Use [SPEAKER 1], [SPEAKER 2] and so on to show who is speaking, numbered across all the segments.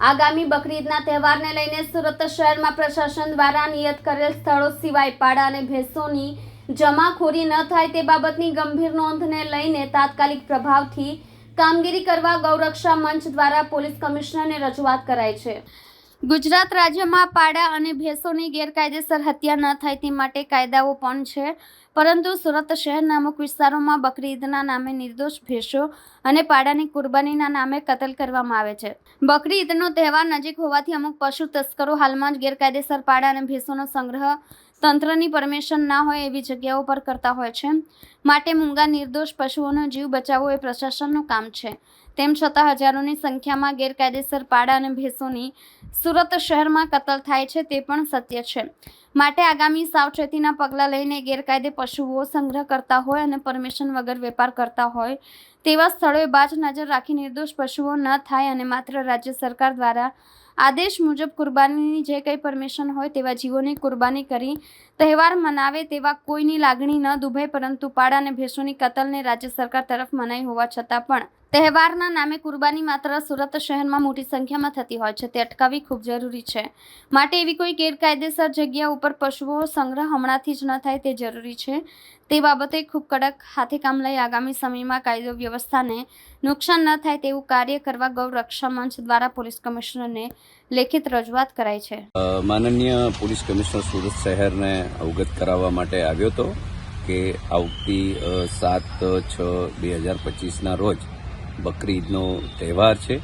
[SPEAKER 1] આગામી બકરી ઈદના તહેવારને લઈને સુરત શહેરમાં પ્રશાસન દ્વારા નિયત કરેલ સ્થળો સિવાય પાડા અને ભેંસોની જમાખોરી ન થાય તે બાબતની ગંભીર નોંધને લઈને તાત્કાલિક પ્રભાવથી કામગીરી કરવા ગૌરક્ષા મંચ દ્વારા પોલીસ કમિશનરને રજૂઆત કરાઈ છે। ગુજરાત રાજ્યમાં પાડા અને ભેંસોની ગેરકાયદેસર હત્યા ન થાય તે માટે કાયદાઓ પણ છે, પરંતુ સુરત શહેરના અમુક વિસ્તારોમાં બકરી ઈદના નામે નિર્દોષ ભેંસો અને પાડાની કુરબાનીના નામે કતલ કરવામાં આવે છે। બકરી ઈદનો તહેવાર નજીક હોવાથી અમુક પશુ તસ્કરો હાલમાં જ ગેરકાયદેસર પાડા અને ભેંસોનો સંગ્રહ તંત્રની પરમિશન ના હોય એવી જગ્યાઓ પર કરતા હોય છે, માટે મૂંગા નિર્દોષ પશુઓનો જીવ બચાવવો એ પ્રશાસનનું કામ છે। તેમ છતાં હજારોની સંખ્યામાં ગેરકાયદેસર પાડા અને ભેંસોની સુરત શહેરમાં કતલ થાય છે તે પણ સત્ય છે, માટે આગામી સાવચેતીના પગલાં લઈને ગેરકાયદે પશુઓ સંગ્રહ કરતા હોય અને પરમિશન વગર વેપાર કરતા હોય તેવા સ્થળોએ બાજ નજર રાખી નિર્દોષ પશુઓ ન થાય અને માત્ર રાજ્ય સરકાર દ્વારા આદેશ મુજબ કુરબાનીની જે કંઈ પરમિશન હોય તેવા જીવોની કુરબાની કરી તહેવાર મનાવે તેવા કોઈની લાગણી ન દુભાય, પરંતુ પાડા અને ભેંસોની કતલને રાજ્ય સરકાર તરફ મનાઈ હોવા છતાં પણ તહેવારના નામે કુરબાની માત્ર સુરત શહેરમાં મોટી સંખ્યામાં થતી હોય છે, તે અટકાવવી ખૂબ જરૂરી છે। માટે એવી કોઈ ગેરકાયદેસર જગ્યા ઉપર પશુઓ સંગ્રહ હમણાંથી જ ન થાય તે જરૂરી છે। તે બાબતે ખૂબ કડક હાથે કામ લઈ આગામી સમયમાં કાયદો વ્યવસ્થાને નુકસાન ન થાય તેવું કાર્ય કરવા ગૌરક્ષા મંચ દ્વારા પોલીસ કમિશનરને લેખિત રજૂઆત કરાઈ છે।
[SPEAKER 2] માનનીય પોલીસ કમિશનર સુરત શહેરને અવગત કરાવવા માટે આવ્યો હતો કે આવતી 7/6/2025ના રોજ બકરી ઈદનો તહેવાર છે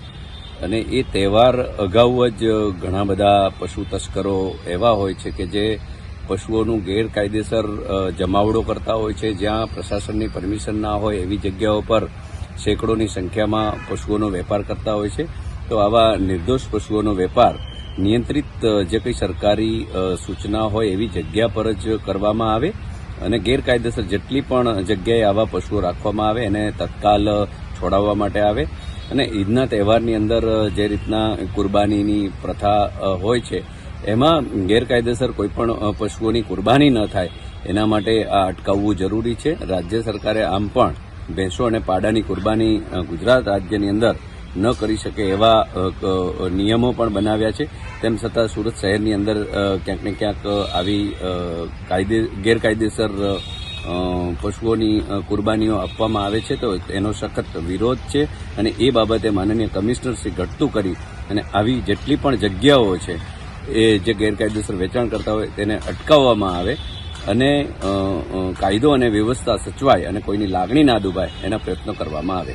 [SPEAKER 2] અને એ તહેવાર અગાઉ જ ઘણા બધા પશુ તસ્કરો એવા હોય છે કે જે પશુઓનું ગેરકાયદેસર જમાવડો કરતા હોય છે, જ્યાં પ્રશાસનની પરમિશન ના હોય એવી જગ્યાઓ પર સેંકડોની સંખ્યામાં પશુઓનો વેપાર કરતા હોય છે। તો આવા નિર્દોષ પશુઓનો વેપાર નિયંત્રિત જે કંઈ સરકારી સૂચના હોય એવી જગ્યા પર જ કરવામાં આવે અને ગેરકાયદેસર જેટલી પણ જગ્યાએ આવા પશુઓ રાખવામાં આવે એને તત્કાલ છોડાવવા માટે આવે અને ઈદના તહેવારની અંદર જે રીતના કુરબાનીની પ્રથા હોય છે એમાં ગેરકાયદેસર કોઈપણ પશુઓની કુરબાની ન થાય એના માટે આ અટકાવવું જરૂરી છે। રાજ્ય સરકારે આમ પણ ભેંસો અને પાડાની કુરબાની ગુજરાત રાજ્યની અંદર ન કરી શકે એવા નિયમો પણ બનાવ્યા છે। તેમ છતાં સુરત શહેરની અંદર ક્યાંક ને ક્યાંક આવી ગેરકાયદેસર પશુઓની કુરબાનીઓ આપવામાં આવે છે, તો એનો સખત વિરોધ છે અને એ બાબતે માનનીય કમિશનર શ્રી ઘટતું કરી અને આવી જેટલી પણ જગ્યાઓ છે એ જે ગેરકાયદેસર વેચાણ કરતા હોય તેને અટકાવવામાં આવે અને કાયદો અને વ્યવસ્થા સચવાય અને કોઈની લાગણી ના દુભાય એના પ્રયત્નો કરવામાં આવે।